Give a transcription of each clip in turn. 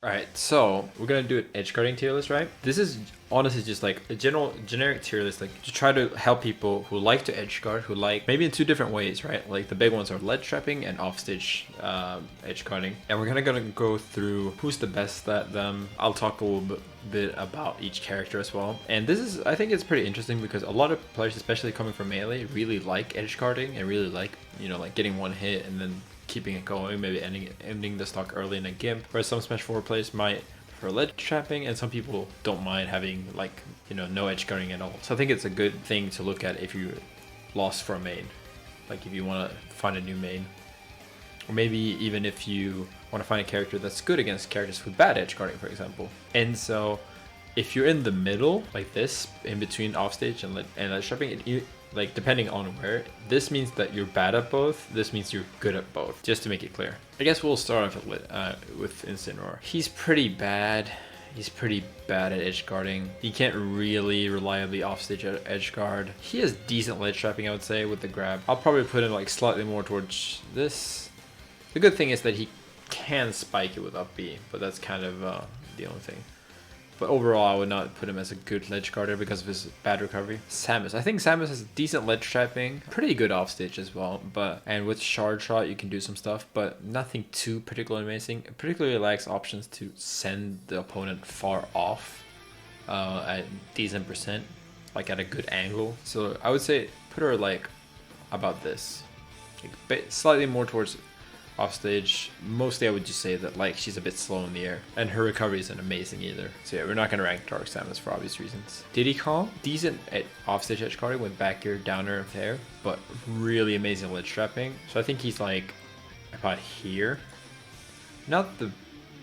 Alright, so we're gonna do an edgeguarding tier list, right? This is honestly just like a generic tier list, like to try to help people who like to edgeguard, who like maybe in two different ways, right? Like the big ones are ledge trapping and offstage edgeguarding. And we're gonna go through who's the best at them. I'll talk a little bit about each character as well. And this is, I think it's pretty interesting because a lot of players, especially coming from melee, really like edgeguarding and really like, you know, like getting one hit and then keeping it going, maybe ending the stock early in a gimp, whereas some Smash 4 players might prefer ledge trapping, and some people don't mind having, like, you know, no edge guarding at all. So I think it's a good thing to look at if you're lost for a main, like if you want to find a new main, or maybe even if you want to find a character that's good against characters with bad edge guarding, for example. And so if you're in the middle, like this, in between offstage and ledge trapping, like depending on where, this means that you're bad at both, this means you're good at both, just to make it clear. I guess we'll start off with Incineroar. He's pretty bad. He's pretty bad at edge guarding. He can't really reliably offstage edge guard. He has decent ledge trapping, I would say, with the grab. I'll probably put him like slightly more towards this. The good thing is that he can spike it with up B, but that's kind of the only thing. But overall, I would not put him as a good ledge guarder because of his bad recovery. Samus. I think Samus has decent ledge trapping, pretty good offstage as well. And with Shard Shot, you can do some stuff, but nothing too particularly amazing. It particularly lacks options to send the opponent far off at decent %, like at a good angle. So I would say put her like about this, like slightly more towards offstage. Mostly I would just say that like she's a bit slow in the air and her recovery isn't amazing either. So yeah, we're not going to rank Dark Samus for obvious reasons. Diddy Kong, decent at offstage edge guarding with back air, down air, there, but really amazing ledge trapping. So I think he's like about here. Not the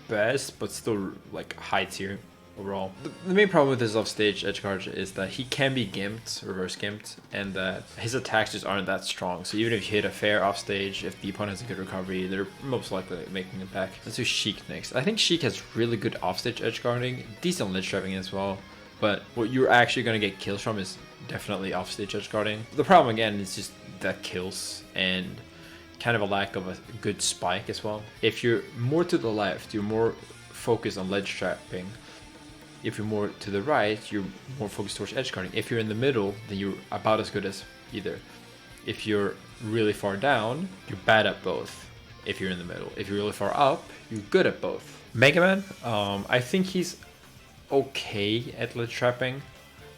best, but still like high tier overall. The main problem with his offstage edgeguard is that he can be gimped, reverse gimped, and that his attacks just aren't that strong. So even if you hit a fair offstage, if the opponent has a good recovery, they're most likely making it back. Let's do Sheik next. I think Sheik has really good offstage edgeguarding, decent ledge trapping as well, but what you're actually going to get kills from is definitely offstage edgeguarding. The problem again is just that kills and kind of a lack of a good spike as well. If you're more to the left, you're more focused on ledge trapping. If you're more to the right, you're more focused towards edge guarding. If you're in the middle, then you're about as good as either. If you're really far down, you're bad at both. If you're in the middle. If you're really far up, you're good at both. Mega Man, I think he's okay at ledge trapping,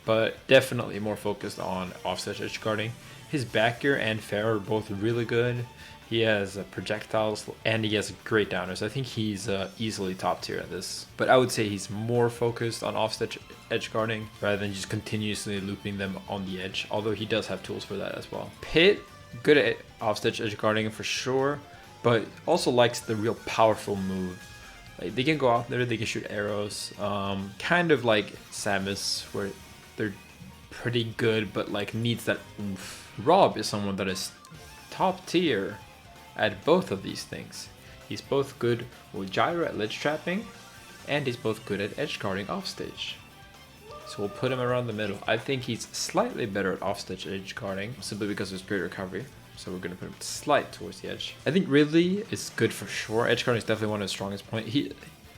but definitely more focused on offset edge guarding. His back air and fair are both really good. He has projectiles and he has great downers. I think he's easily top tier at this. But I would say he's more focused on offset edge guarding rather than just continuously looping them on the edge. Although he does have tools for that as well. Pit, good at offset edge guarding for sure, but also likes the real powerful move. Like they can go out there, they can shoot arrows, kind of like Samus, where they're pretty good, but like needs that oomph. Rob is someone that is top tier at both of these things. He's both good with gyro at ledge trapping, and he's both good at edge guarding offstage. So we'll put him around the middle. I think he's slightly better at offstage edge guarding, simply because of his great recovery. So we're gonna put him slight towards the edge. I think Ridley is good for sure. Edge guarding is definitely one of his strongest points.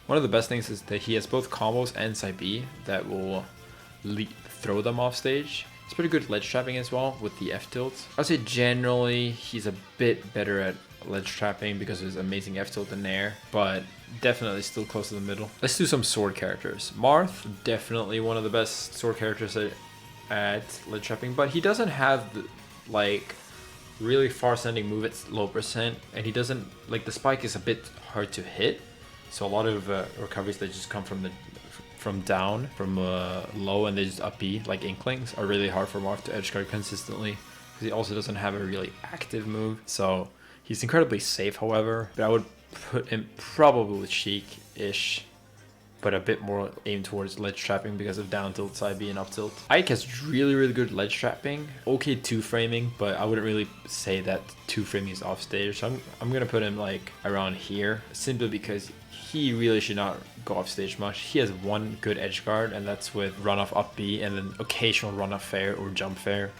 One of the best things is that he has both combos and side B that will throw them off stage. He's pretty good at ledge trapping as well with the F tilt. I'd say generally he's a bit better at ledge trapping because of his amazing F tilt in air, but definitely still close to the middle. Let's do some sword characters. Marth, definitely one of the best sword characters at ledge trapping, but he doesn't have the, like, really far sending move at low %, and he doesn't, like, the spike is a bit hard to hit, so a lot of recoveries that just come from low and they just up B, like Inklings, are really hard for Marth to edgeguard consistently, because he also doesn't have a really active move. So he's incredibly safe, however, but I would put him probably with Sheik-ish, but a bit more aimed towards ledge trapping because of down tilt, side B, and up tilt. Ike has really good ledge trapping, okay two framing, but I wouldn't really say that two framing is off stage. So I'm gonna put him like around here, simply because he really should not go off stage much. He has one good edge guard, and that's with run off up B and then occasional run off fair or jump fair.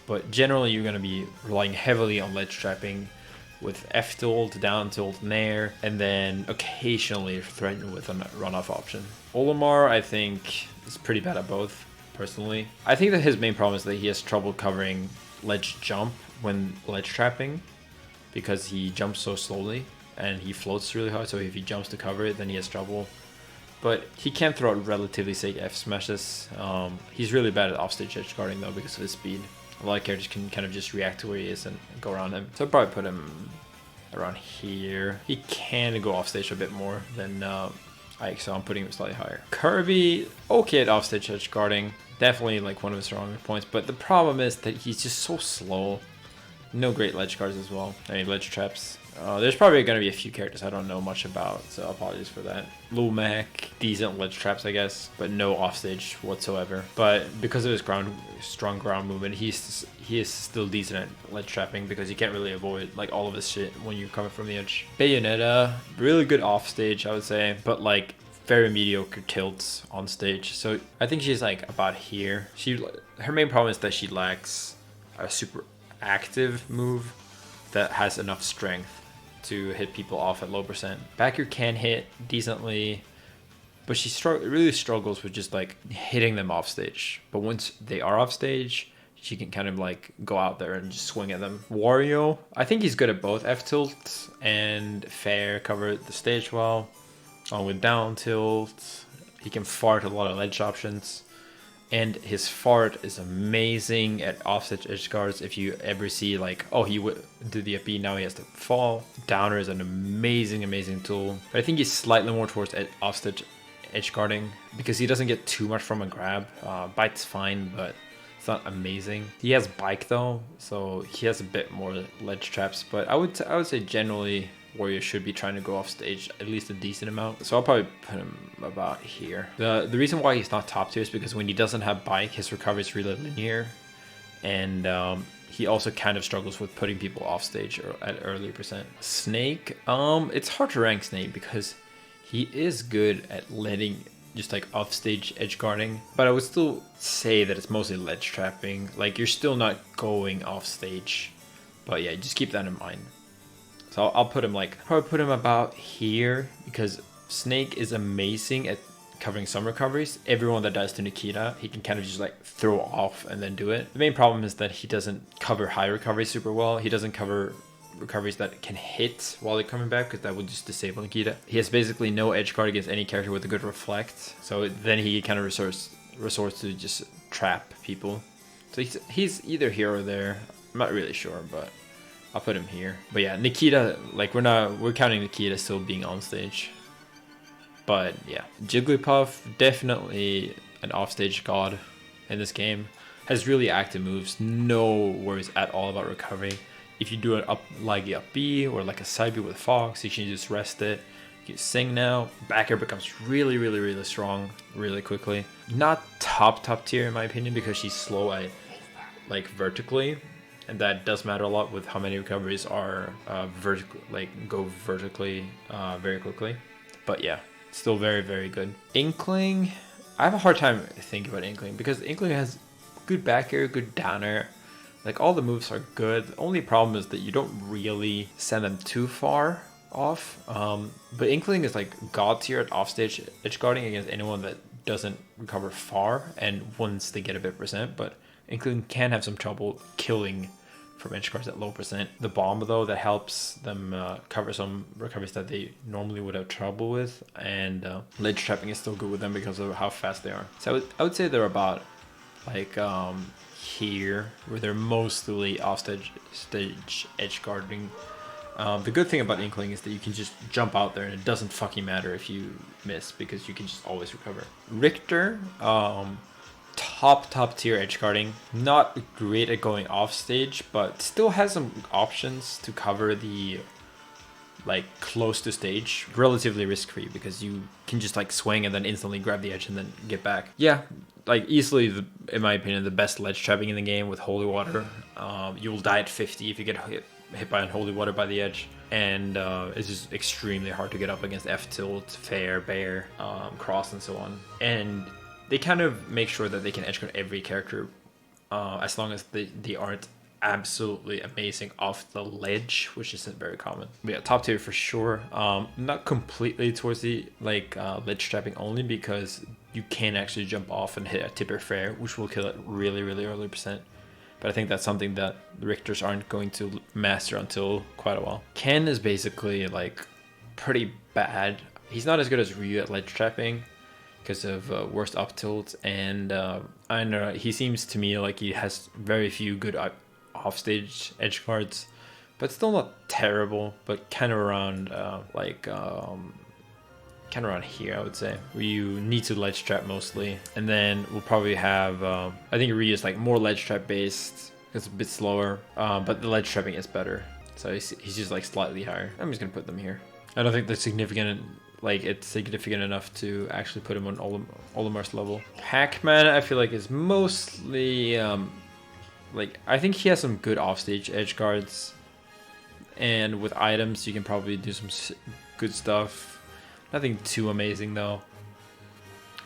But generally you're gonna be relying heavily on ledge trapping with F tilt, down tilt, nair, and then occasionally threaten with a runoff option. Olimar, I think, is pretty bad at both, personally. I think that his main problem is that he has trouble covering ledge jump when ledge trapping, because he jumps so slowly and he floats really hard, so if he jumps to cover it, then he has trouble. But he can throw out relatively safe F smashes. He's really bad at offstage edge guarding though because of his speed. A lot of characters can kind of just react to where he is and go around him. So I'd probably put him around here. He can go offstage a bit more than Ike, so I'm putting him slightly higher. Kirby, okay at offstage edge guarding. Definitely like one of his stronger points, but the problem is that he's just so slow. No great ledge guards as well. I mean, ledge traps. There's probably going to be a few characters I don't know much about, so apologies for that. Lumac, decent ledge traps, I guess, but no offstage whatsoever. But because of his strong ground movement, he is still decent at ledge trapping because you can't really avoid like all of his shit when you're coming from the edge. Bayonetta, really good offstage, I would say, but like very mediocre tilts on stage. So I think she's like about here. Her main problem is that she lacks a super active move that has enough strength to hit people off at low percent. Backer can hit decently, but she really struggles with just like hitting them off stage. But once they are off stage, she can kind of like go out there and just swing at them. Wario, I think he's good at both F tilt and fair, cover the stage well. With down tilt, he can fart a lot of ledge options. And his fart is amazing at offstage edge guards. If you ever see like, oh, he would do the up B, now he has to fall. Downer is an amazing tool. But I think he's slightly more towards offstage edge guarding because he doesn't get too much from a grab. Bite's fine, but it's not amazing. He has bike though, so he has a bit more ledge traps. But I would say generally Warrior should be trying to go off stage at least a decent amount. So I'll probably put him about here. The reason why he's not top tier is because when he doesn't have bike, his recovery is really linear. And he also kind of struggles with putting people off stage or at early percent. Snake, it's hard to rank Snake because he is good at letting just like off stage edge guarding, but I would still say that it's mostly ledge trapping. Like you're still not going off stage, but yeah, just keep that in mind. So I'll put him probably put him about here because Snake is amazing at covering some recoveries. Everyone that dies to Nikita, he can kind of just like throw off and then do it. The main problem is that he doesn't cover high recoveries super well. He doesn't cover recoveries that can hit while they're coming back because that would just disable Nikita. He has basically no edge guard against any character with a good reflect. So then he kind of resorts to just trap people. So he's either here or there. I'm not really sure, but I'll put him here. But yeah, Nikita, like we're counting Nikita still being on stage. But yeah, Jigglypuff, definitely an offstage god in this game. Has really active moves, no worries at all about recovery. If you do an up B or like a side B with Fox, you can just rest it. You can sing now. Back air becomes really strong really quickly. Not top tier in my opinion because she's slow at like vertically. And that does matter a lot with how many recoveries are go vertically very quickly. But yeah, still very good. Inkling, I have a hard time thinking about Inkling because Inkling has good back air, good down air. Like all the moves are good. The only problem is that you don't really send them too far off. But Inkling is like god tier at offstage edge guarding against anyone that doesn't recover far and once they get a bit percent. But Inkling can have some trouble killing from edge guards at low percent. The bomb though, that helps them cover some recoveries that they normally would have trouble with, and ledge trapping is still good with them because of how fast they are. So I would say they're about like here, where they're mostly offstage edge guarding. The good thing about Inkling is that you can just jump out there and it doesn't fucking matter if you miss because you can just always recover. Richter, top tier edge guarding, not great at going off stage, but still has some options to cover the like close to stage, relatively risk free because you can just like swing and then instantly grab the edge and then get back. Yeah, like easily in my opinion the best ledge trapping in the game with holy water. You will die at 50 if you get hit by unholy water by the edge, and it's just extremely hard to get up against F tilt, fair, bear, cross, and so on. And they kind of make sure that they can edge guard every character as long as they aren't absolutely amazing off the ledge, which isn't very common. But yeah, top tier for sure. Not completely towards the ledge trapping only, because you can actually jump off and hit a tipper fair, which will kill it really, really early percent. But I think that's something that the Richters aren't going to master until quite a while. Ken is basically like pretty bad. He's not as good as Ryu at ledge trapping because of worst up tilt, and I don't know, he seems to me like he has very few good offstage edge guards, but still not terrible, but kind of around kind of around here, I would say, where you need to ledge trap mostly. And then we'll probably have I think Ryu is like more ledge trap based, it's a bit slower, but the ledge trapping is better, so he's just like slightly higher. I'm just gonna put them here. I don't think they're significant, like it's significant enough to actually put him on Olimar's level. Pac-Man, I feel like, is mostly like, I think he has some good offstage edge guards, and with items you can probably do some good stuff. Nothing too amazing though.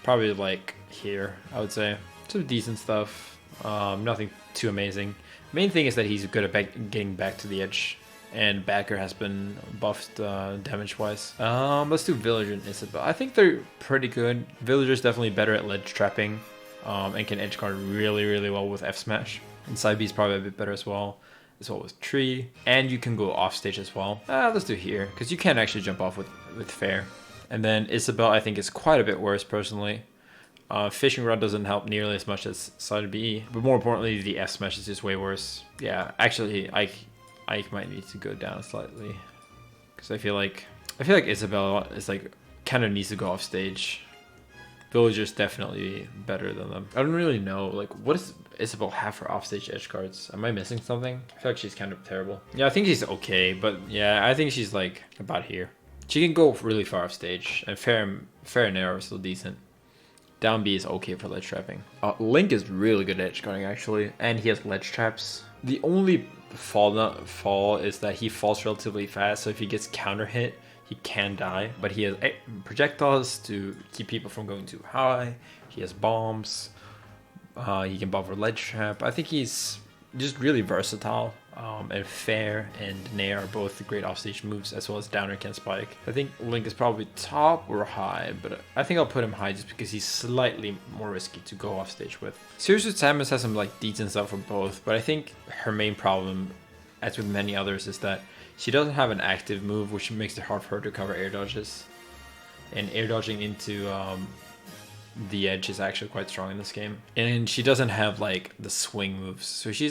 Probably like here, I would say. Some decent stuff. Nothing too amazing. Main thing is that he's good at getting back to the edge, and backer has been buffed damage wise. Let's do Villager and Isabel. I think they're pretty good. Villager's definitely better at ledge trapping, and can edge guard really, really well with F smash. And side B is probably a bit better as well with Tree. And you can go off stage as well. Let's do here, because you can actually jump off with Fair. And then Isabel, I think, is quite a bit worse personally. Fishing Rod doesn't help nearly as much as side B, but more importantly, the F smash is just way worse. Yeah, actually, Ike might need to go down slightly, because I feel like Isabel is like kind of needs to go off stage. Villager's definitely better than them. I don't really know, like, what does Isabel have for offstage edge cards? Am I missing something? I feel like she's kind of terrible. Yeah, I think she's okay, but yeah, I think she's like about here. She can go really far off stage, and fair and narrow are still decent. Down B is okay for ledge trapping. Link is really good at edge guarding actually, and he has ledge traps. The only fall is that he falls relatively fast, so if he gets counter hit, he can die. But he has projectiles to keep people from going too high. He has bombs. He can buffer ledge trap. I think he's just really versatile. And Fair and Nair are both great offstage moves, as well as Downer can spike. I think Link is probably top or high, but I think I'll put him high just because he's slightly more risky to go offstage with. Serious with Samus has some like decent stuff for both, but I think her main problem, as with many others, is that she doesn't have an active move, which makes it hard for her to cover air dodges. And air dodging into the edge is actually quite strong in this game. And she doesn't have like the swing moves, so she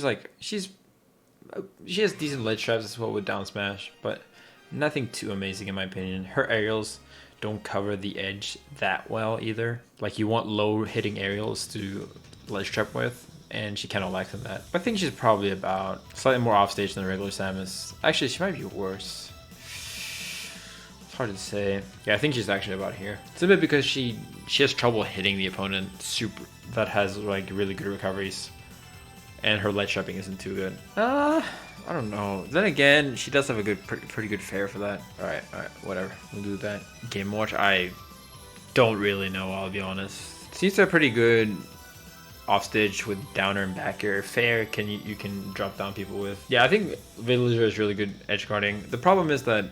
has decent ledge traps as well with down smash, but nothing too amazing in my opinion. Her aerials don't cover the edge that well either. Like, you want low hitting aerials to ledge trap with, and she kind of lacks in that. I think she's probably about slightly more offstage than regular Samus. Actually, she might be worse. It's hard to say. Yeah, I think she's actually about here. It's a bit because she has trouble hitting the opponent that has like really good recoveries. And her ledge trapping isn't too good. I don't know. Then again, she does have a pretty good fair for that. Alright, whatever. We'll do that. Game Watch, I don't really know, I'll be honest. Seems to have pretty good offstage with downer and backer. Fair, you can drop down people with. Yeah, I think Villager is really good edge guarding. The problem is that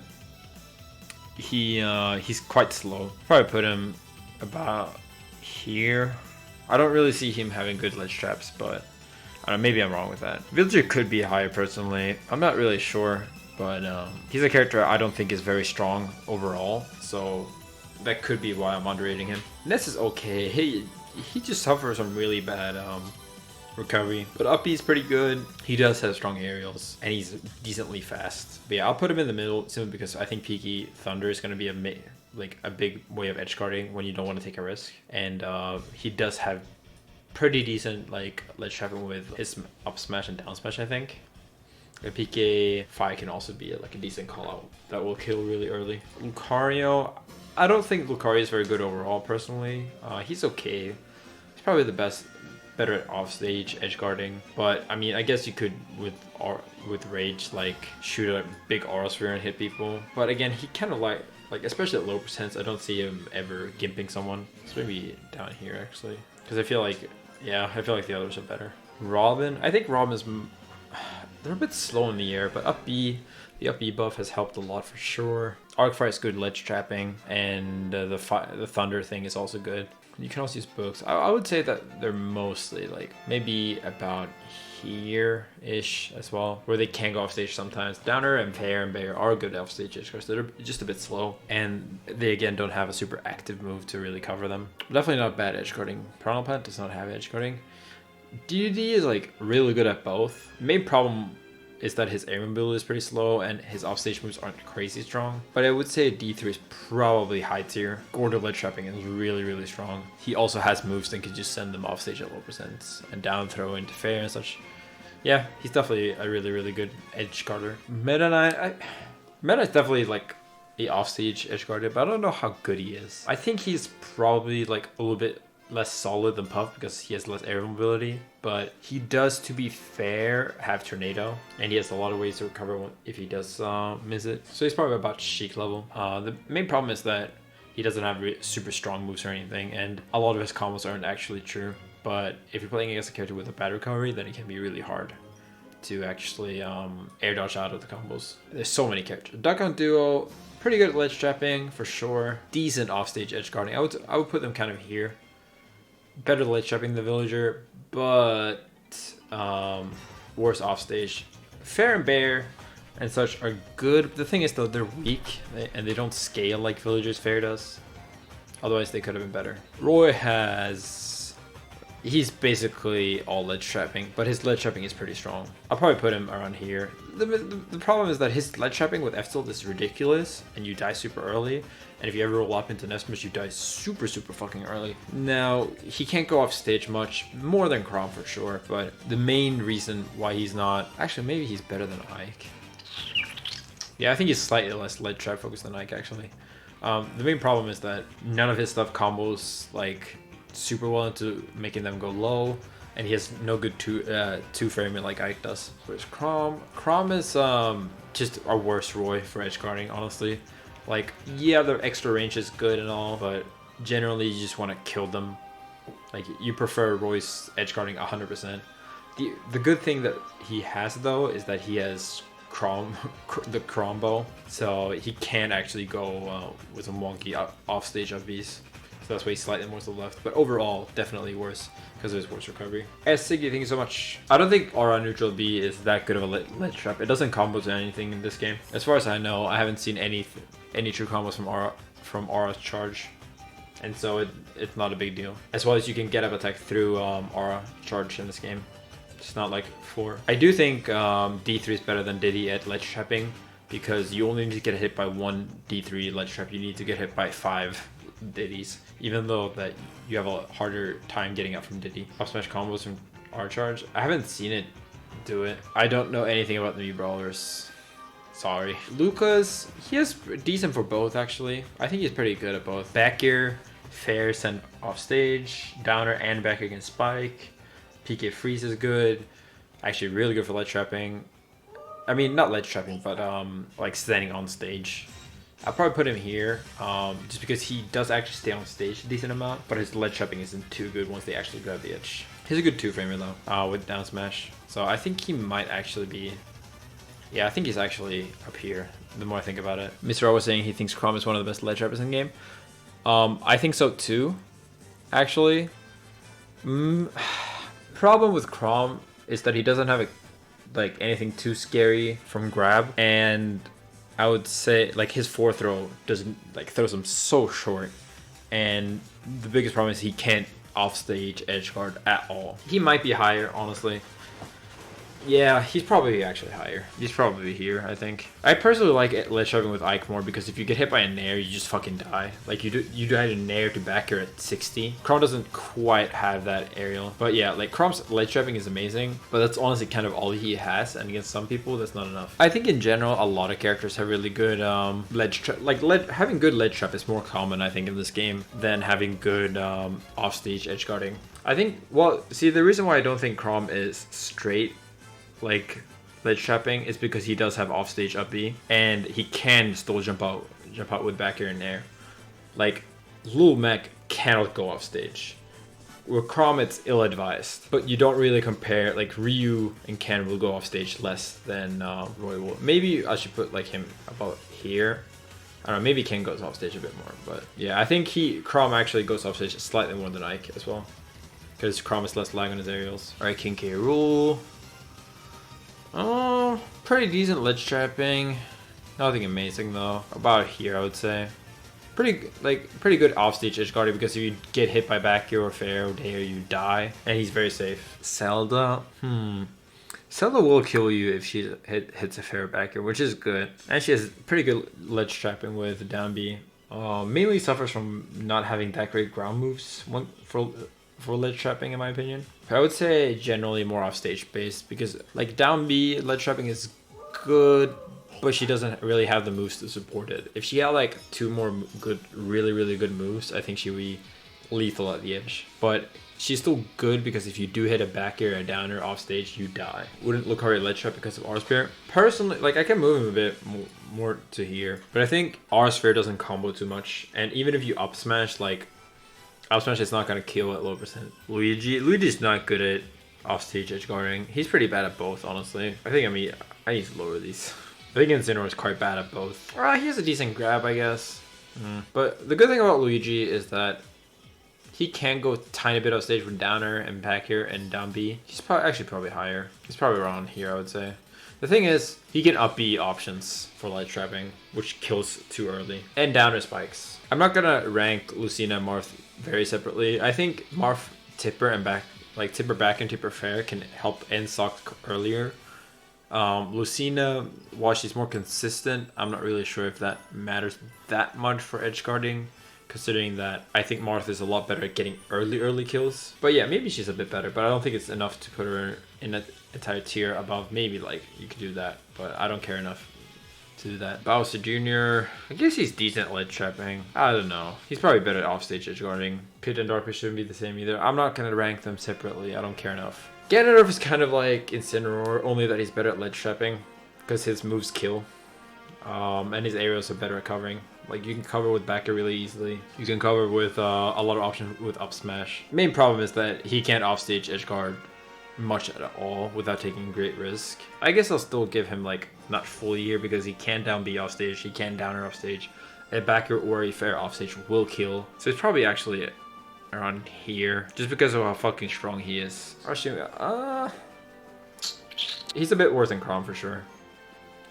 he's quite slow. Probably put him about here. I don't really see him having good ledge traps, but I don't know, maybe I'm wrong with that. Villager could be higher personally. I'm not really sure, but he's a character I don't think is very strong overall, so that could be why I'm underrating him. Ness is okay. He just suffers from really bad recovery, but up B is pretty good. He does have strong aerials, and he's decently fast. But yeah, I'll put him in the middle simply because I think Peaky Thunder is going to be a big way of edge guarding when you don't want to take a risk, and he does have pretty decent like ledge trapping with his up smash and down smash. I think a PK 5 can also be like a decent call out that will kill really early. Lucario, I don't think Lucario is very good overall personally. He's okay. He's probably better at offstage edge guarding, but I mean, I guess you could with rage like shoot a big aura sphere and hit people. But again, he kind of like especially at low percents, I don't see him ever gimping someone. It's maybe down here actually, because I feel like the others are better. Robin, I think Robin is they're a bit slow in the air, but up B, the up B buff has helped a lot for sure. Arc Fire is good ledge trapping, and the thunder thing is also good. You can also use books. I would say that they're mostly like maybe about here-ish as well, where they can go off stage sometimes. Downer and Fair and Bear are good off stage edge guards. They're just a bit slow, and they again don't have a super active move to really cover them. Definitely not bad edge guarding. Piranha Plant does not have edge guarding. DD is like really good at both. Main problem is that his air mobility is pretty slow and his offstage moves aren't crazy strong. But I would say D3 is probably high tier. Gordo ledge trapping is really, really strong. He also has moves that can just send them offstage at low percents and down throw into fair and such. Yeah, he's definitely a really, really good edge guarder. Meta Knight, Meta is definitely like a offstage edge guarder, but I don't know how good he is. I think he's probably like a little bit less solid than Puff because he has less air mobility, but he does, to be fair, have Tornado, and he has a lot of ways to recover if he does miss it. So he's probably about Sheik level. The main problem is that he doesn't have super strong moves or anything, and a lot of his combos aren't actually true. But if you're playing against a character with a bad recovery, then it can be really hard to actually air dodge out of the combos. There's so many characters. Duck Hunt Duo, pretty good at ledge trapping for sure. Decent offstage edge guarding. I would put them kind of here. Better ledge trapping the Villager, but worse offstage. Fair and Bear and such are good. The thing is though, they're weak and they don't scale like Villagers Fair does. Otherwise they could have been better. Roy he's basically all ledge trapping, but his ledge trapping is pretty strong. I'll probably put him around here. The problem is that his ledge trapping with F-Tilt is ridiculous, and you die super early. And if you ever roll up into Nesmus, you die super fucking early. Now, he can't go off stage much, more than Chrom for sure, but the main reason why he's not... Actually, maybe he's better than Ike. Yeah, I think he's slightly less ledge trap focused than Ike, actually. The main problem is that none of his stuff combos, like, super well into making them go low, and he has no good two-framing like Ike does. Whereas Chrom is just a worse Roy for edge guarding, honestly. Like, yeah, the extra range is good and all, but generally you just want to kill them. Like, you prefer Roy's edge guarding 100%. The good thing that he has though is that he has the Chrom bow, so he can actually go with some wonky offstage of these. So that's why he's slightly more to the left, but overall definitely worse because there's worse recovery. Siggy, thank you so much. I don't think Aura Neutral B is that good of a ledge trap. It doesn't combo to anything in this game. As far as I know, I haven't seen any true combos from Aura's charge, and so it's not a big deal. As well as you can get up attack through Aura charge in this game. It's not like 4. I do think D3 is better than Diddy at ledge trapping because you only need to get hit by 1 D3 ledge trap. You need to get hit by 5 Diddies, even though that you have a harder time getting out from Diddy. Up smash combos from R charge. I haven't seen it do it. I don't know anything about the Mii Brawlers. Sorry. Lucas, he is decent for both actually. I think he's pretty good at both. Back gear, fair send off stage, downer and back against spike. PK freeze is good. Actually really good for ledge trapping. I mean not ledge trapping, but like standing on stage. I'll probably put him here, just because he does actually stay on stage a decent amount, but his ledge trapping isn't too good once they actually grab the edge. He's a good two-framer though, with down smash. So I think he might actually be... Yeah, I think he's actually up here, the more I think about it. Mr. O was saying he thinks Chrom is one of the best ledge trappers in the game. I think so too, actually. Problem with Chrom is that he doesn't have like anything too scary from grab, and I would say like his 4 throw doesn't like throws him so short, and the biggest problem is he can't offstage edge guard at all. He might be higher, honestly. Yeah, he's probably actually higher. He's probably here, I think. I personally like ledge trapping with Ike more because if you get hit by a nair, you just fucking die. Like you had a nair to back air at 60. Chrom doesn't quite have that aerial. But yeah, like Chrom's ledge trapping is amazing, but that's honestly kind of all he has, and against some people that's not enough. I think in general a lot of characters have really good ledge trap. Like having good ledge trap is more common I think in this game than having good offstage edge guarding. I think, well, see, the reason why I don't think Chrom is straight like ledge trapping is because he does have offstage up B, and he can still jump out with back air and air. Like Lul Mech cannot go offstage, with Chrom, it's ill-advised, but you don't really compare. Like Ryu and Ken will go off stage less than Roy will. Maybe I should put like him about here. I don't know, maybe Ken goes off stage a bit more, but yeah, I think Chrom actually goes off stage slightly more than Ike as well, because Chrom is less lag on his aerials. All right, King K. Rool. Oh, pretty decent ledge trapping. Nothing amazing though. About here, I would say. Pretty good offstage edgeguarding, because if you get hit by back air or fair or dare, you die, and he's very safe. Zelda. Zelda will kill you if she hits a fair back air, which is good. And she has pretty good ledge trapping with down B. Mainly suffers from not having that great ground moves for ledge trapping, in my opinion. But I would say generally more offstage based, because like down B ledge trapping is good, but she doesn't really have the moves to support it. If she had like 2 more good, really good moves, I think she would be lethal at the edge. But she's still good, because if you do hit a back air or a downer off stage, you die. Wouldn't Lucario ledge trap because of R-Sphere? Personally, like I can move him a bit more to here, but I think R-Sphere doesn't combo too much. And even if you up smash, like up smash is not gonna kill at low percent. Luigi's not good at offstage edge guarding. He's pretty bad at both, honestly. I need to lower these. I think Incineroar is quite bad at both. He has a decent grab, I guess. But the good thing about Luigi is that he can go tiny bit off stage with downer and back here and down B. He's probably higher. He's probably around here, I would say. The thing is, he can up B options for ledge trapping, which kills too early. And downer spikes. I'm not gonna rank Lucina and Marth very separately. I think Marth tipper and back, like tipper back and tipper fair, can help end stock earlier. Lucina, while she's more consistent, I'm not really sure if that matters that much for edge guarding, considering that I think Marth is a lot better at getting early kills. But yeah, maybe she's a bit better, but I don't think it's enough to put her in an entire tier above. Maybe like you could do that, but I don't care enough to do that. Bowser Jr., I guess he's decent at ledge trapping. I don't know. He's probably better at offstage edge guarding. Pit and Darkness shouldn't be the same either. I'm not gonna rank them separately. I don't care enough. Ganondorf is kind of like Incineroar, only that he's better at ledge trapping, because his moves kill. And his aerials are better at covering. Like you can cover with back air really easily. You can cover with a lot of options with up smash. Main problem is that he can't offstage edge guard much at all without taking great risk. I guess I'll still give him like not full year, because he can down B off stage, he can downer off stage. A back air or a fair off stage will kill. So it's probably actually around here, just because of how fucking strong he is. Actually, he's a bit worse than Chrom for sure,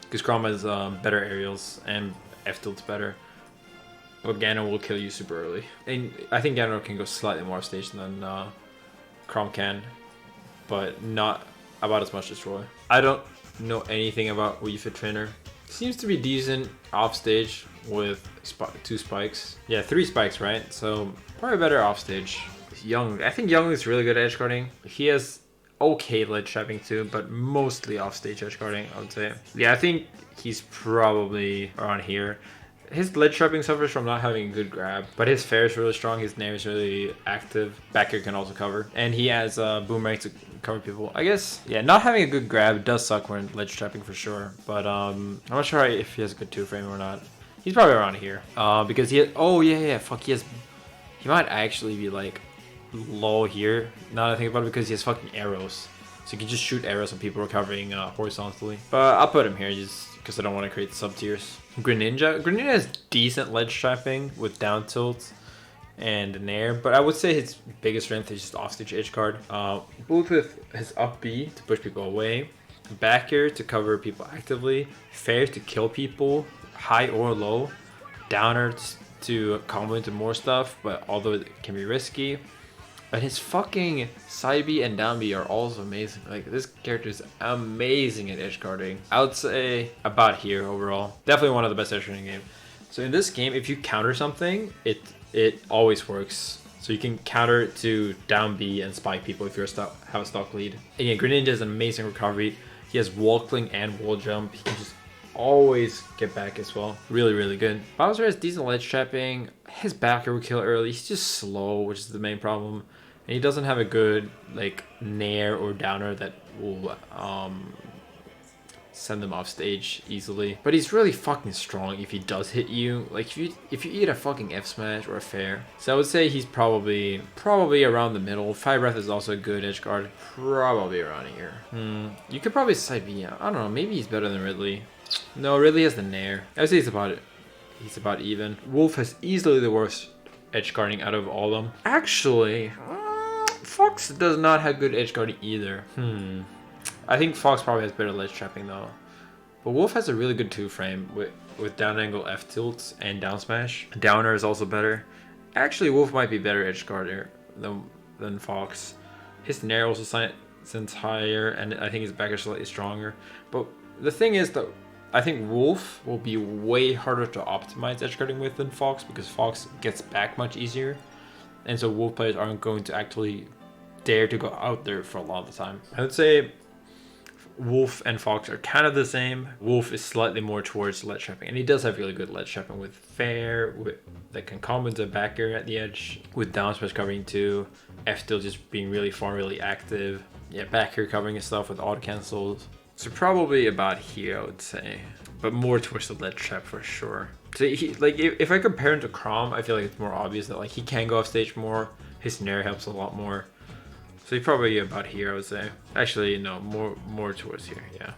because Chrom has better aerials and F tilt's better. But Ganon will kill you super early, and I think Ganon can go slightly more off stage than Chrom can, but not about as much as Roy. I don't know anything about Wii Fit Trainer. Seems to be decent off stage with 2 spikes. Yeah, 3 spikes, right? So probably better off stage. Young, I think Young is really good at edge guarding. He has okay ledge trapping too, but mostly off stage edge guarding, I would say. Yeah, I think he's probably around here. His ledge trapping suffers from not having a good grab, but his fair is really strong. His nair is really active. Back air can also cover, and he has boomerang to cover people. I guess, yeah, not having a good grab does suck when ledge trapping for sure. But I'm not sure if he has a good 2-frame or not. He's probably around here, because he has, he might actually be like low here. Now that I think about it, because he has fucking arrows, so you can just shoot arrows when people are covering horizontally. But I'll put him here just because I don't want to create sub tiers. Greninja has decent ledge trapping with down tilt and nair, but I would say his biggest strength is just offstage edge guard. Both with his up B to push people away, back air to cover people actively, fair to kill people high or low, downer to combo into more stuff, but although it can be risky. And his fucking side B and down B are also amazing. Like, this character is amazing at edge guarding. I would say about here overall. Definitely one of the best edge guarding game. So in this game, if you counter something, it always works. So you can counter it to down B and spike people if you have a stock lead. Again, Greninja has an amazing recovery. He has wall cling and wall jump. He can just always get back as well. Really good. Bowser has decent ledge trapping. His backer will kill early. He's just slow, which is the main problem. And he doesn't have a good like nair or downer that will send them off stage easily. But he's really fucking strong if he does hit you. Like if you eat a fucking F smash or a fair. So I would say he's probably around the middle. Fire Breath is also a good edge guard. Probably around here. You could probably side B. I don't know, maybe he's better than Ridley. No, Ridley has the Nair. I would say he's about even. Wolf has easily the worst edge guarding out of all of them. Actually, Fox does not have good edge guarding either. I think Fox probably has better ledge trapping though. But Wolf has a really good 2-frame with down angle F tilts and down smash. Downer is also better. Actually, Wolf might be better edge guarder than Fox. His Nair also sends higher, and I think his back is slightly stronger. But the thing is that I think Wolf will be way harder to optimize edge guarding with than Fox, because Fox gets back much easier. And so Wolf players aren't going to actually dare to go out there for a lot of the time. I would say Wolf and Fox are kind of the same. Wolf is slightly more towards ledge trapping, and he does have really good ledge trapping with fair, that can combo into back air at the edge, with down smash covering too, F still just being really far, really active. Yeah, back air covering his stuff with auto cancels. So probably about here, I would say, but more towards the ledge trap for sure. So if I compare him to Chrom, I feel like it's more obvious that like he can go off stage more. His Nair helps a lot more. So he's probably about here, I would say. Actually, no, more towards here, yeah.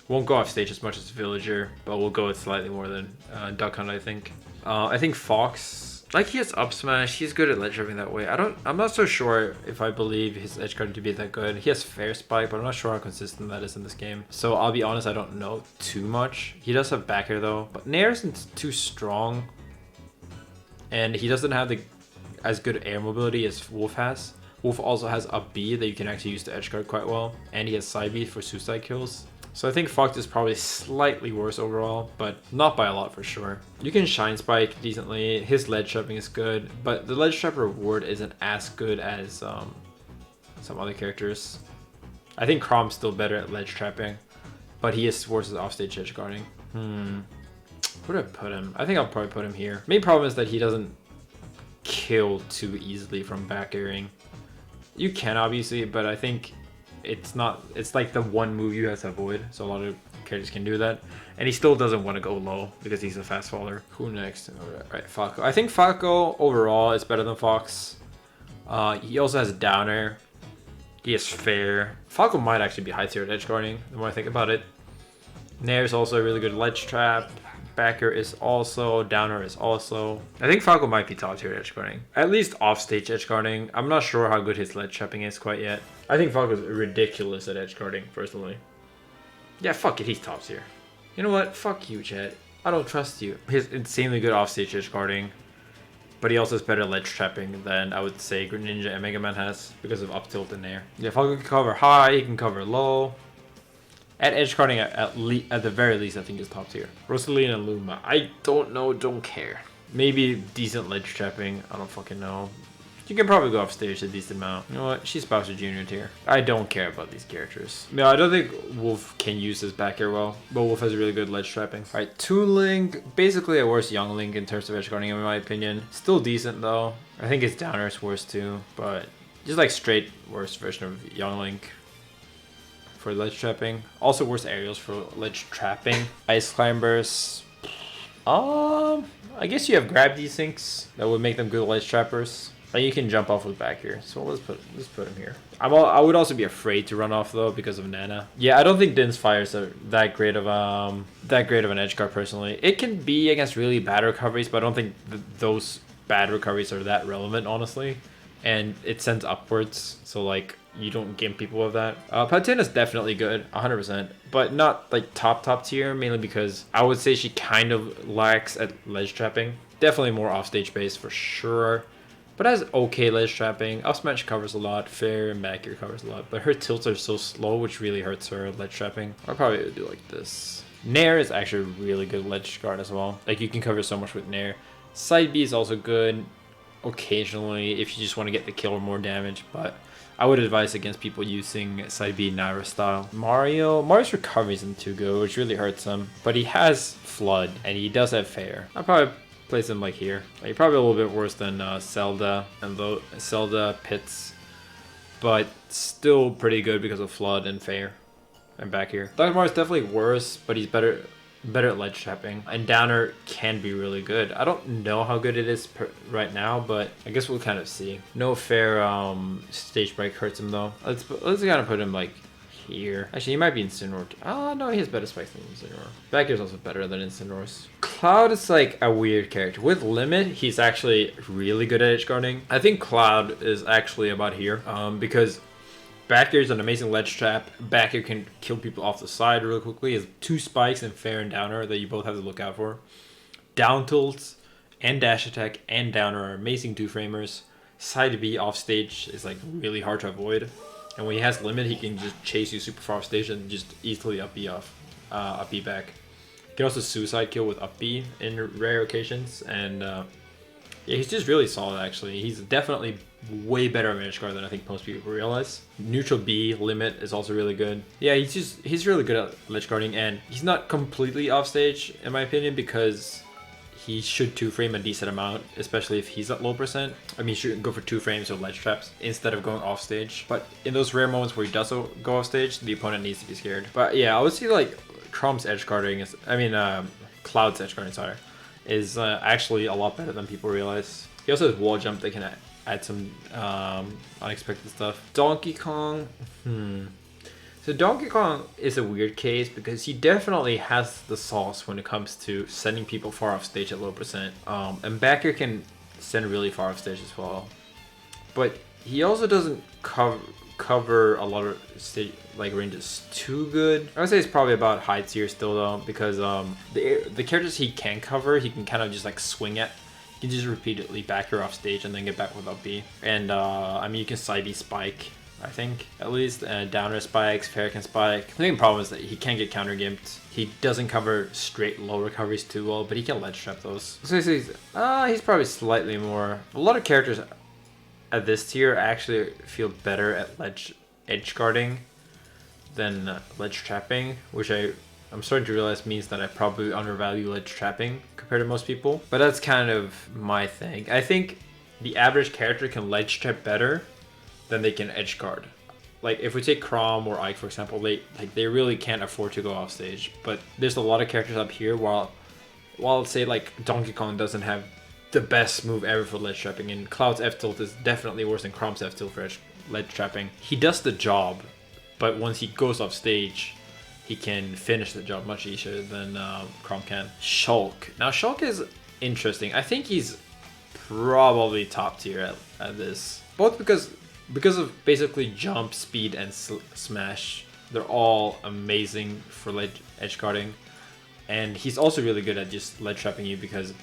Won't go off stage as much as Villager, but we'll go with slightly more than Duck Hunt, I think. I think Fox, like he has up smash, he's good at ledge trapping that way. I'm not so sure if I believe his edge guard to be that good. He has fair spike, but I'm not sure how consistent that is in this game. So I'll be honest, I don't know too much. He does have back air though, but Nair isn't too strong. And he doesn't have as good air mobility as Wolf has. Wolf also has up B that you can actually use to edge guard quite well, and he has side B for suicide kills. So I think Fox is probably slightly worse overall, but not by a lot for sure. You can shine spike decently, his ledge trapping is good, but the ledge trap reward isn't as good as some other characters. I think Chrom's still better at ledge trapping, but he is worse at offstage edge guarding. Where do I put him? I think I'll probably put him here. Main problem is that he doesn't kill too easily from back airing. You can obviously, but I think it's like the one move you have to avoid, so a lot of characters can do that. And he still doesn't want to go low because he's a fast faller. Who next? Alright, Falco. I think Falco overall is better than Fox. He also has a downer. He is fair. Falco might actually be high tier at edge guarding, the more I think about it. Nair is also a really good ledge trap. Backer is also, downer is also. I think Falco might be top tier edge guarding. At least offstage edge guarding. I'm not sure how good his ledge trapping is quite yet. I think Falco's ridiculous at edge guarding, personally. Yeah, fuck it, he's top tier. You know what? Fuck you, Chet. I don't trust you. He's insanely good offstage edge guarding, but he also has better ledge trapping than I would say Greninja and Mega Man has because of up tilt and Nair. Yeah, Falco can cover high, he can cover low. At edge guarding, at the very least, I think is top tier. Rosalina and Luma, I don't know, don't care. Maybe decent ledge trapping, I don't fucking know. You can probably go off stage a decent amount. You know what? She's Bowser Jr. tier. I don't care about these characters. No, I don't think Wolf can use his back air well, but Wolf has really good ledge trapping. Alright, Toon Link, basically a worse Young Link in terms of edge guarding, in my opinion. Still decent though. I think his downer is worse too, but just like straight worse version of Young Link for ledge trapping. Also worse aerials for ledge trapping. Ice Climbers. I guess you have grab desyncs that would make them good ledge trappers. And you can jump off with back here. So let's put him here. I would also be afraid to run off though because of Nana. Yeah, I don't think Din's Fires are that great of an edge guard personally. It can be against really bad recoveries, but I don't think those bad recoveries are that relevant honestly. And it sends upwards, so like you don't game people with that. Palutena is definitely good, 100%, but not like top tier, mainly because I would say she kind of lacks at ledge trapping. Definitely more offstage based for sure, but has okay ledge trapping. Up smash covers a lot, fair and back air covers a lot, but her tilts are so slow, which really hurts her ledge trapping. I'll probably do like this. Nair is actually really good ledge guard as well. Like you can cover so much with Nair. Side B is also good occasionally if you just want to get the kill or more damage, but I would advise against people using side B Naira style. Mario's recovery isn't too good, which really hurts him, but he has Flood and he does have Fair. I'll probably place him like here. Like, probably a little bit worse than Zelda and Zelda Pits, but still pretty good because of Flood and Fair. and back here. Dogmar is definitely worse, but he's better at ledge trapping. And downer can be really good. I don't know how good it is right now, but I guess we'll kind of see. No fair stage break hurts him though. Let's kind of put him like here. Actually, he might be Incineroar. Oh no, he has better spikes than Incineroar. Back here is also better than Incineroar's. Cloud is like a weird character. With limit, he's actually really good at edge guarding. I think Cloud is actually about here because back here is an amazing ledge trap. Back here can kill people off the side really quickly. He has 2 spikes in fair and downer that you both have to look out for. Down tilts and dash attack and downer are amazing 2-framers. Side B off stage is like really hard to avoid. And when he has limit, he can just chase you super far off stage and just easily up B back. He can also suicide kill with up B in rare occasions. And yeah, he's just really solid actually. He's definitely way better at edge guard than I think most people realize. Neutral B limit is also really good. Yeah, he's really good at ledge guarding, and he's not completely off stage in my opinion because he should 2-frame a decent amount, especially if he's at low percent. I mean, he should go for 2 frames or ledge traps instead of going off stage. But in those rare moments where he does go off stage, the opponent needs to be scared. But yeah, I would say like Chrom's edge guarding is, Cloud's edge guarding, sorry, is actually a lot better than people realize. He also has wall jump that can add some unexpected stuff. Donkey Kong, So Donkey Kong is a weird case because he definitely has the sauce when it comes to sending people far off stage at low percent. And backer can send really far off stage as well. But he also doesn't cover a lot of stage like ranges too good. I would say it's probably about high tier still though, because the characters he can cover, he can kind of just like swing at. You can just repeatedly backer off stage and then get back with up B. And I mean, you can side B spike, I think, at least. Downer spikes, fair can spike. I think the problem is that he can't get counter gimped. He doesn't cover straight low recoveries too well, but he can ledge trap those. So he's probably slightly more. A lot of characters at this tier actually feel better at edge guarding than ledge trapping, which I'm starting to realize means that I probably undervalue ledge trapping compared to most people. But that's kind of my thing. I think the average character can ledge trap better than they can edge guard. Like if we take Chrom or Ike for example, they really can't afford to go off stage. But there's a lot of characters up here while say like Donkey Kong doesn't have the best move ever for ledge trapping, and Cloud's F tilt is definitely worse than Chrom's F tilt for ledge trapping. He does the job, but once he goes off stage, he can finish the job much easier than Chrom can. Shulk. Now Shulk is interesting. I think he's probably top tier at this. Both because of basically jump, speed, and smash. They're all amazing for edge guarding. And he's also really good at just ledge trapping you because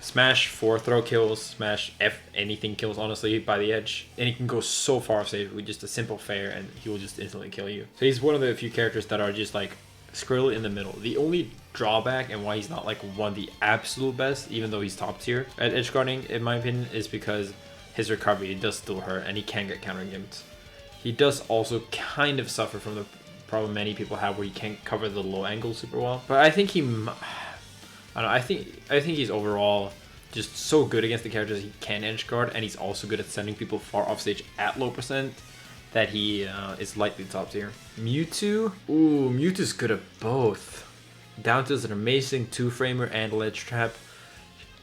smash 4 throw kills, smash F anything kills honestly by the edge. And he can go so far off stage with just a simple fair and he will just instantly kill you. So he's one of the few characters that are just like squarely in the middle. The only drawback and why he's not like one of the absolute best, even though he's top tier at edge guarding in my opinion, is because his recovery does still hurt and he can get counter gimped. He does also kind of suffer from the problem many people have where he can't cover the low angle super well. But I think I think he's overall just so good against the characters he can edge guard, and he's also good at sending people far off stage at low percent that he is likely top tier. Mewtwo? Ooh, Mewtwo's good at both. Down to is an amazing 2-framer and ledge trap.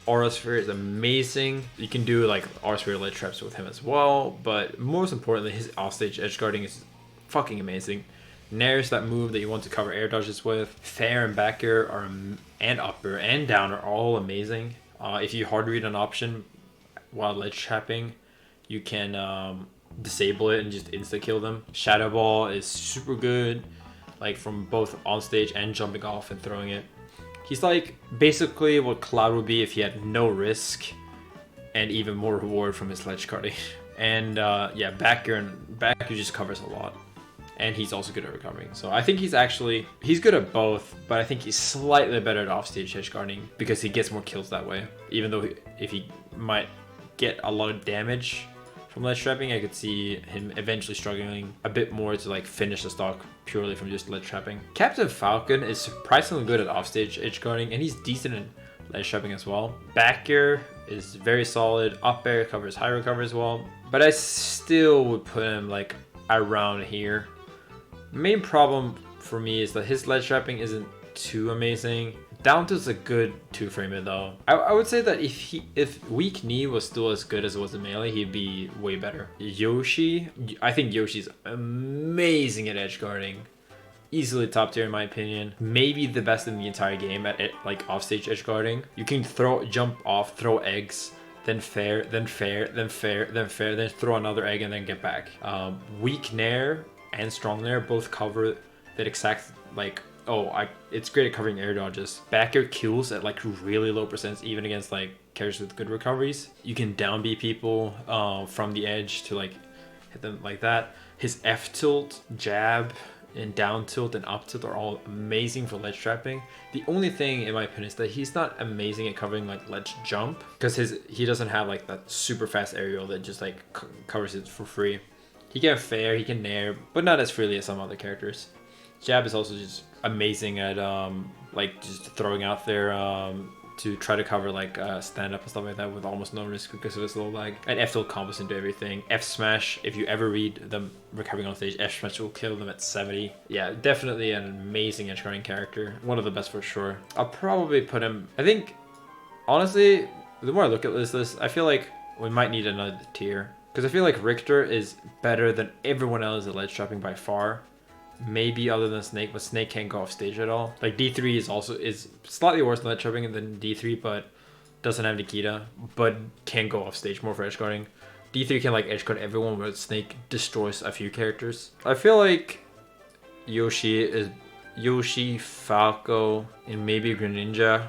Aura Sphere is amazing. You can do like Aura Sphere ledge traps with him as well, but most importantly, his offstage edge guarding is fucking amazing. Nair is that move that you want to cover air dodges with. Fair and back air and up air and down are all amazing. If you hard read an option while ledge trapping, you can disable it and just insta kill them. Shadow Ball is super good, like from both on stage and jumping off and throwing it. He's like basically what Cloud would be if he had no risk and even more reward from his ledge guarding. And yeah, back air just covers a lot. And he's also good at recovering. So I think he's good at both, but I think he's slightly better at offstage edge guarding because he gets more kills that way. Even though if he might get a lot of damage from ledge trapping, I could see him eventually struggling a bit more to like finish the stock purely from just ledge trapping. Captain Falcon is surprisingly good at offstage edge guarding, and he's decent in ledge trapping as well. Back air is very solid. Up air covers high recovery as well, but I still would put him like around here. Main problem for me is that his ledge trapping isn't too amazing. Down tilt's a good 2-framer though. I would say that if weak knee was still as good as it was in melee, he'd be way better. Yoshi, I think Yoshi's amazing at edge guarding. Easily top tier in my opinion. Maybe the best in the entire game at like offstage edge guarding. You can jump off, throw eggs, then fair, then fair, then fair, then fair, then throw another egg and then get back. Weak nair and strong nair both cover that exact like, it's great at covering air dodges. Back air kills at like really low percents even against like characters with good recoveries. You can down B people from the edge to like hit them like that. His F tilt, jab, and down tilt and up tilt are all amazing for ledge trapping. The only thing in my opinion is that he's not amazing at covering like ledge jump because he doesn't have like that super fast aerial that just like covers it for free. He can fair, he can nair, but not as freely as some other characters. Jab is also just amazing at like just throwing out there to try to cover like stand up and stuff like that with almost no risk because of his low lag. And F tilt combos into everything. F smash, if you ever read them recovering on stage, F smash will kill them at 70. Yeah, definitely an amazing edge guarding character. One of the best for sure. I'll probably put him, I think, honestly, the more I look at this list, I feel like we might need another tier. Because I feel like Richter is better than everyone else at ledge trapping by far. Maybe other than Snake, but Snake can't go off stage at all. Like D3 is slightly worse than ledge trapping than D3, but doesn't have Nikita, but can go off stage more for edge guarding. D3 can like edge guard everyone, where Snake destroys a few characters. I feel like Yoshi, Falco, and maybe Greninja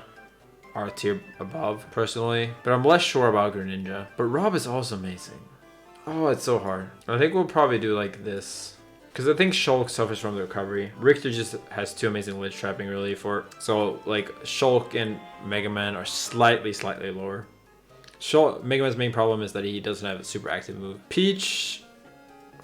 are a tier above personally, but I'm less sure about Greninja. But Rob is also amazing. Oh, it's so hard. I think we'll probably do like this. Because I think Shulk suffers from the recovery. Richter just has 2 amazing ledge trapping really for... So like Shulk and Mega Man are slightly lower. Mega Man's main problem is that he doesn't have a super active move. Peach...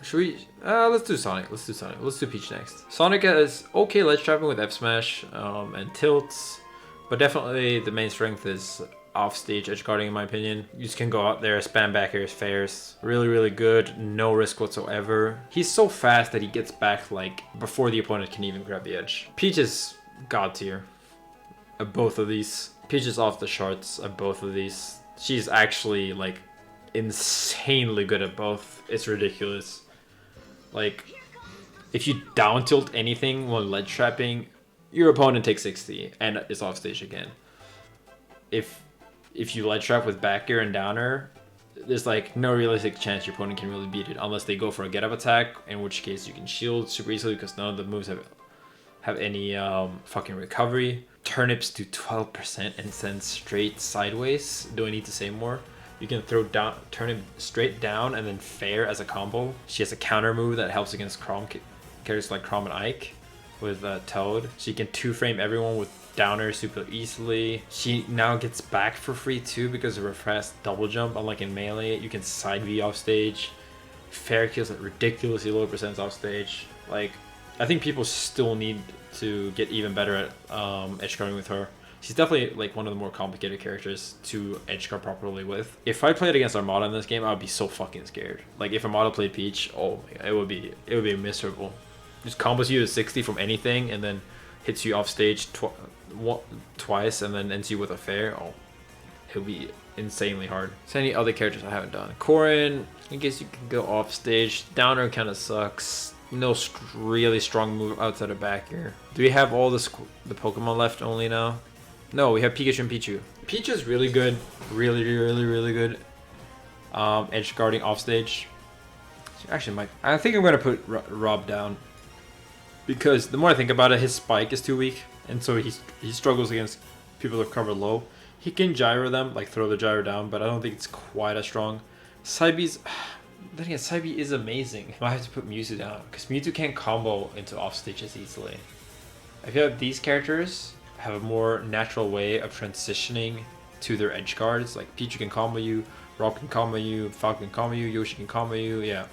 Should we... let's do Sonic. Let's do Peach next. Sonic has okay ledge trapping with F smash and tilts. But definitely the main strength is offstage edge guarding in my opinion. You just can go out there, spam back airs, fairs. Really good, no risk whatsoever. He's so fast that he gets back like before the opponent can even grab the edge. Peach is god tier at both of these. Peach is off the charts at both of these. She's actually like insanely good at both. It's ridiculous. Like if you down tilt anything while ledge trapping, your opponent takes 60 and is off stage again. If you ledge trap with back air and downer, there's like no realistic chance your opponent can really beat it unless they go for a get up attack, in which case you can shield super easily because none of the moves have any fucking recovery. Turnips do 12% and send straight sideways. Do I need to say more? You can throw down turnip straight down and then fair as a combo. She has a counter move that helps against Chrom characters like Chrom and Ike with Toad. She can 2-frame everyone with downer super easily. She now gets back for free too because of her fast double jump. Unlike in melee, you can side V off stage. Fair kills at ridiculously low percents off stage. Like, I think people still need to get even better at edge guarding with her. She's definitely like one of the more complicated characters to edge guard properly with. If I played against Armada in this game, I would be so fucking scared. Like if Armada played Peach, oh my God, it would be miserable. Just combos you to 60 from anything and then hits you off stage twice and then ends you with a fair. Oh, it'll be insanely hard. So any other characters I haven't done? Corrin, I guess you can go off stage. Downer kind of sucks. No really strong move outside of back here. Do we have all the Pokemon left only now? No, we have Pikachu and Pichu. Pichu is really good. Really good. Edge guarding off stage. Actually, I think I'm going to put Rob down. Because the more I think about it, his spike is too weak. And so he struggles against people that cover low. He can gyro them, like throw the gyro down, but I don't think it's quite as strong. Saibi's... Then again, Saibi is amazing. I have to put Mewtwo down, because Mewtwo can't combo into off stages easily. I feel like these characters have a more natural way of transitioning to their edge guards. Like Pichu can combo you, Rob can combo you, Falcon can combo you, Yoshi can combo you, yeah.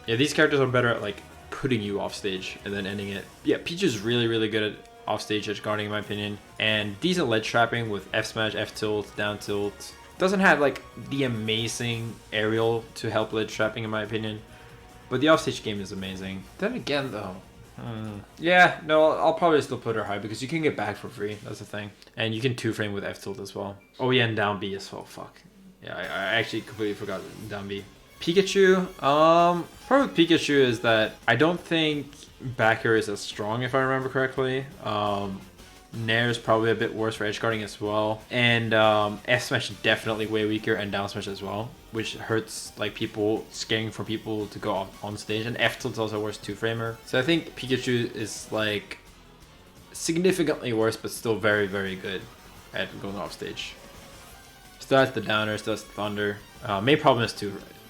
Yeah, these characters are better at like putting you off stage and then ending it. Yeah, Pichu's really good at offstage edge guarding in my opinion, and decent ledge trapping with F smash, F tilt, down tilt. Doesn't have like the amazing aerial to help ledge trapping in my opinion, but the offstage game is amazing. Then again though, Yeah, no, I'll probably still put her high because you can get back for free. That's the thing. And you can 2-frame with F tilt as well. Oh yeah, and down B as well. Fuck. Yeah, I actually completely forgot down B. Pikachu. Problem with Pikachu is that I don't think back air is as strong if I remember correctly. Nair is probably a bit worse for edge guarding as well. And F smash is definitely way weaker, and down smash as well, which hurts like people, scaring for people to go on stage. And F tilt is also worse 2-framer. So I think Pikachu is like significantly worse, but still very, very good at going off stage. Still has the downer, still has the thunder. Main problem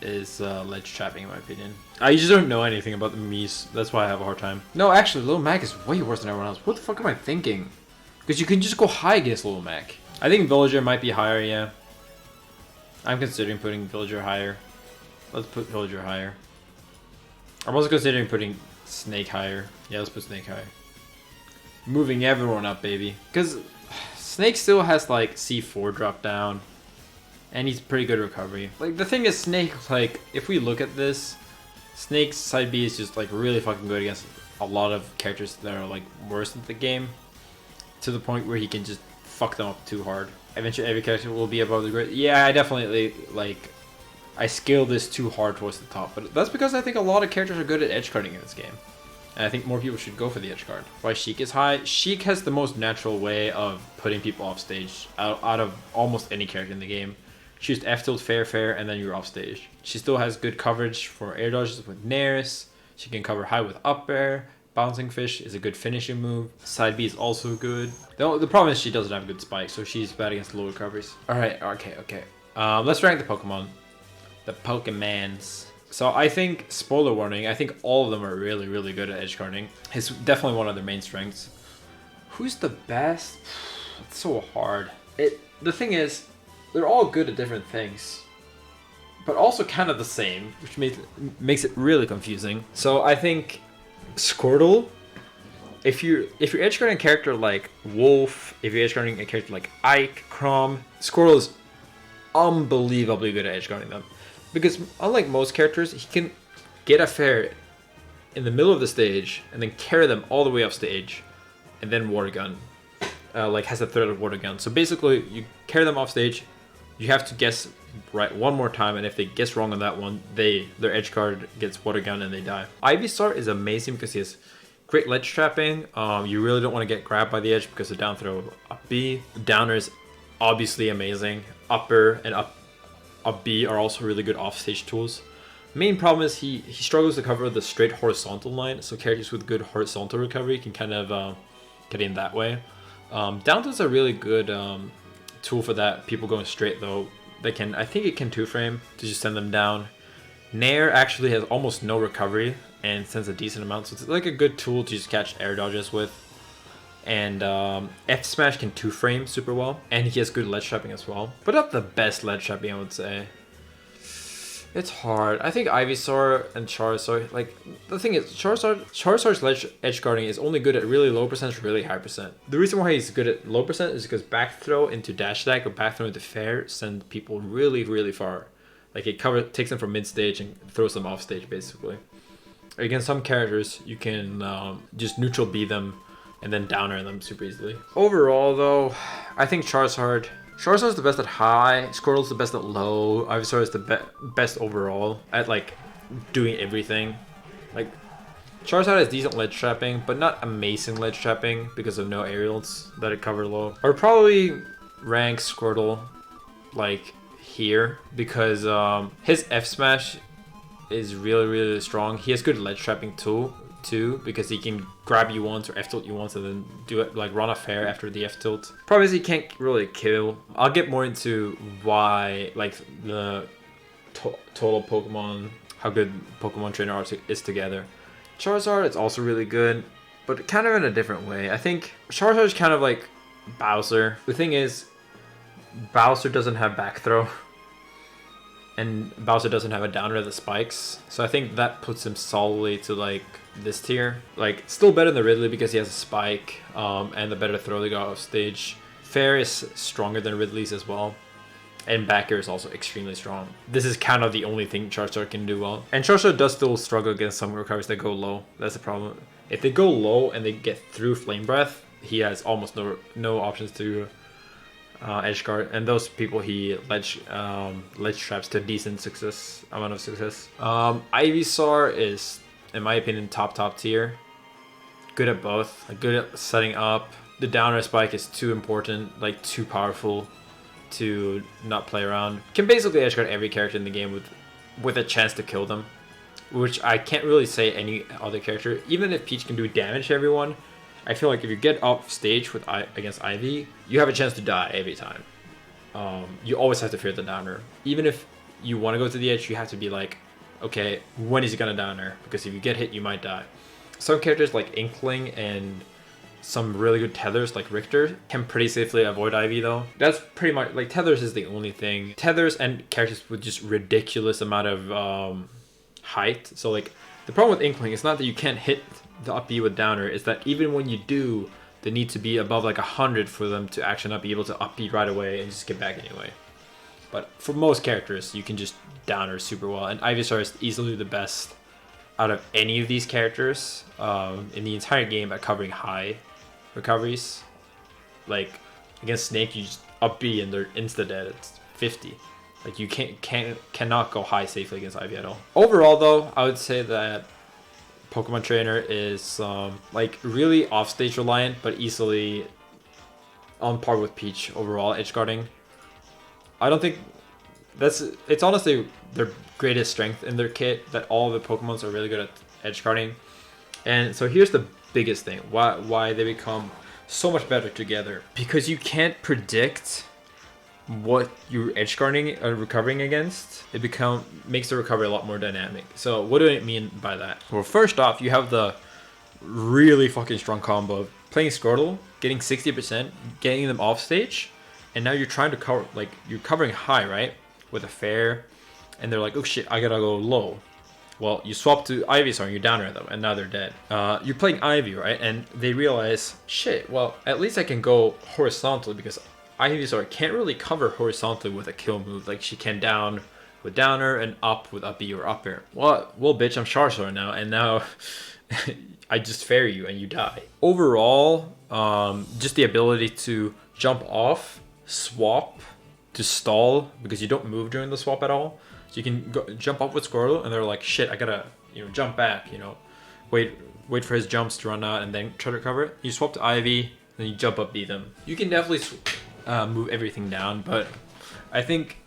is ledge trapping in my opinion. I just don't know anything about the Mies. That's why I have a hard time. No, actually, Lil Mac is way worse than everyone else. What the fuck am I thinking? Because you can just go high against Lil Mac. I think Villager might be higher, yeah. I'm considering putting Villager higher. Let's put Villager higher. I'm also considering putting Snake higher. Yeah, let's put Snake higher. Moving everyone up, baby. Because Snake still has like C4 drop down. And he's pretty good recovery. Like, the thing is, Snake, like, if we look at this, Snake's side B is just like really fucking good against a lot of characters that are like worse in the game. To the point where he can just fuck them up too hard. Eventually every character will be above the grade. Yeah, I definitely, like, I scale this too hard towards the top. But that's because I think a lot of characters are good at edge guarding in this game. And I think more people should go for the edge guard. Why Sheik is high? Sheik has the most natural way of putting people off stage out of almost any character in the game. She used F tilt fair, and then you're off stage. She still has good coverage for air dodges with Nairs. She can cover high with up air. Bouncing Fish is a good finishing move. Side B is also good. The problem is she doesn't have good spikes, so she's bad against low recoveries. Alright, okay. Let's rank the Pokemon. The Pokemans. So I think, spoiler warning, I think all of them are really, really good at edge guarding. It's definitely one of their main strengths. Who's the best? It's so hard. The thing is, they're all good at different things, but also kind of the same, which makes it really confusing. So I think Squirtle, if you're edgeguarding a character like Wolf, if you're edgeguarding a character like Ike, Chrom, Squirtle is unbelievably good at edgeguarding them. Because unlike most characters, he can get a fair in the middle of the stage and then carry them all the way off stage and then water gun. Like has a threat of water gun. So basically you carry them off stage, you have to guess right one more time, and if they guess wrong on that one, their edge guard gets water gun and they die. Ivysaur is amazing because he has great ledge trapping. You really don't want to get grabbed by the edge because of down throw up B. Downer is obviously amazing. Upper and up B are also really good offstage tools. Main problem is he struggles to cover the straight horizontal line, so characters with good horizontal recovery can kind of get in that way. Down throw is a really good tool for that. People going straight though, I think it can 2-frame to just send them down. Nair actually has almost no recovery and sends a decent amount, so it's like a good tool to just catch air dodges with. And F smash can 2-frame super well, and he has good ledge trapping as well, but not the best ledge trapping, I would say. It's hard. I think Ivysaur and Charizard, like, the thing is, Charizard's edge guarding is only good at really low percent, really high percent. The reason why he's good at low percent is because back throw into dash attack or back throw into fair send people really, really far. Like, it takes them from mid stage and throws them off stage, basically. Against some characters, you can just neutral B them and then downer them super easily. Overall, though, I think Charizard is the best at high, Squirtle's the best at low, Ivysaur is the best overall at like doing everything. Like, Charizard has decent ledge trapping, but not amazing ledge trapping because of no aerials that it cover low. I would probably rank Squirtle like here because his F smash is really, really strong. He has good ledge trapping too, because he can grab you once or F tilt you once and then do it like run a fair after the F tilt. Problem is he can't really kill. I'll get more into why, like, the total Pokemon, how good Pokemon Trainer is together. Charizard is also really good, but kind of in a different way. I think Charizard is kind of like Bowser. The thing is, Bowser doesn't have back throw, and Bowser doesn't have a downer that spikes. So I think that puts him solidly to like this tier. Like, still better than Ridley because he has a spike and the better throw to go off stage. Fair is stronger than Ridley's as well. And back air is also extremely strong. This is kind of the only thing Charizard can do well. And Charizard does still struggle against some recoveries that go low. That's the problem. If they go low and they get through Flame Breath, he has almost no options to Edgeguard, and those people he ledge traps to a decent amount of success. Ivysaur is, in my opinion, top tier. Good at both, good at setting up. The downer spike is too important, like too powerful to not play around. Can basically Edgeguard every character in the game with a chance to kill them, which I can't really say any other character. Even if Peach can do damage to everyone, I feel like if you get off stage against Ivy, you have a chance to die every time. You always have to fear the downer. Even if you want to go to the edge, you have to be like, okay, when is he gonna downer? Because if you get hit, you might die. Some characters like Inkling and some really good tethers like Richter can pretty safely avoid Ivy though. That's pretty much, like, tethers is the only thing. Tethers and characters with just ridiculous amount of height. So like the problem with Inkling is not that you can't hit the up B with downer, is that even when you do, they need to be above like 100 for them to actually not be able to up B right away and just get back anyway. But for most characters, you can just downer super well, and Ivysaur is easily the best out of any of these characters in the entire game at covering high recoveries. Like against Snake, you just up B and they're insta dead. It's 50. Like you cannot go high safely against Ivy at all. Overall though, I would say that Pokemon Trainer is like really offstage reliant, but easily on par with Peach overall edgeguarding. I don't think it's honestly their greatest strength in their kit, that all the Pokemons are really good at edgeguarding. And so here's the biggest thing why they become so much better together, because you can't predict what you're edgeguarding or recovering against. It makes the recovery a lot more dynamic. So what do I mean by that? Well, first off, you have the really fucking strong combo of playing Squirtle, getting 60%, getting them off stage, and now you're trying to cover, like, you're covering high, right, with a fair, and they're like, oh shit, I gotta go low. Well, you swap to Ivysaur and you downer them, and now they're dead. You're playing Ivy, right, and they realize, shit, well, at least I can go horizontally, because Ivysaur can't really cover horizontally with a kill move like she can down with downer and up with up B or up air. Well bitch, I'm Charizard now, and now I just fair you and you die. Overall, just the ability to jump off, swap, to stall, because you don't move during the swap at all. So you can jump up with Squirtle and they're like, shit, I gotta, jump back, wait for his jumps to run out and then try to recover it. You swap to Ivy, then you jump up, beat them. You can definitely move everything down, but I think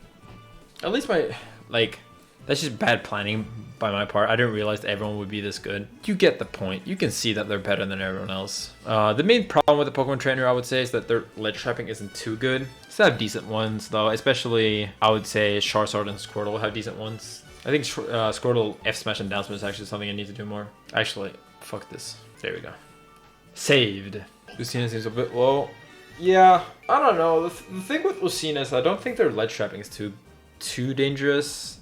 at least that's just bad planning by my part. I didn't realize everyone would be this good. You get the point. You can see that they're better than everyone else. The main problem with the Pokemon Trainer, I would say, is that their ledge trapping isn't too good. Still have decent ones though, especially I would say Charizard and Squirtle have decent ones. I think Squirtle F smash and down smash is actually something I need to do more. Actually, fuck this. There we go. Saved. Lucina seems a bit low. Yeah, I don't know. The thing with Lucina is I don't think their ledge trapping is too dangerous.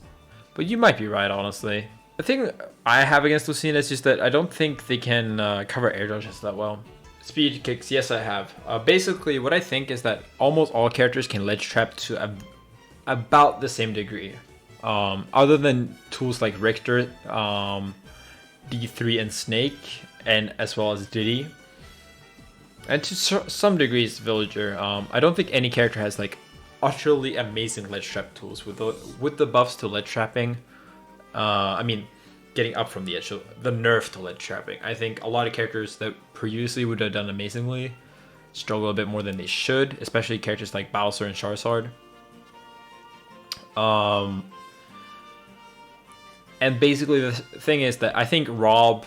But you might be right, honestly. The thing I have against Lucina is just that I don't think they can cover air dodges that well. Speed kicks, yes I have. Basically, what I think is that almost all characters can ledge trap to about the same degree. Other than tools like Richter, D3 and Snake, and as well as Diddy. And to some degrees, Villager. I don't think any character has like utterly amazing ledge trap tools with the buffs to ledge trapping. I mean, getting up from the edge, so the nerf to ledge trapping. I think a lot of characters that previously would have done amazingly struggle a bit more than they should, especially characters like Bowser and Charizard. And basically the thing is that I think Rob,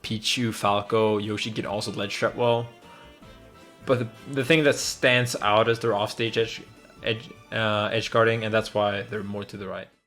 Pichu, Falco, Yoshi can also ledge trap well. But the thing that stands out is their offstage edge guarding, and that's why they're more to the right.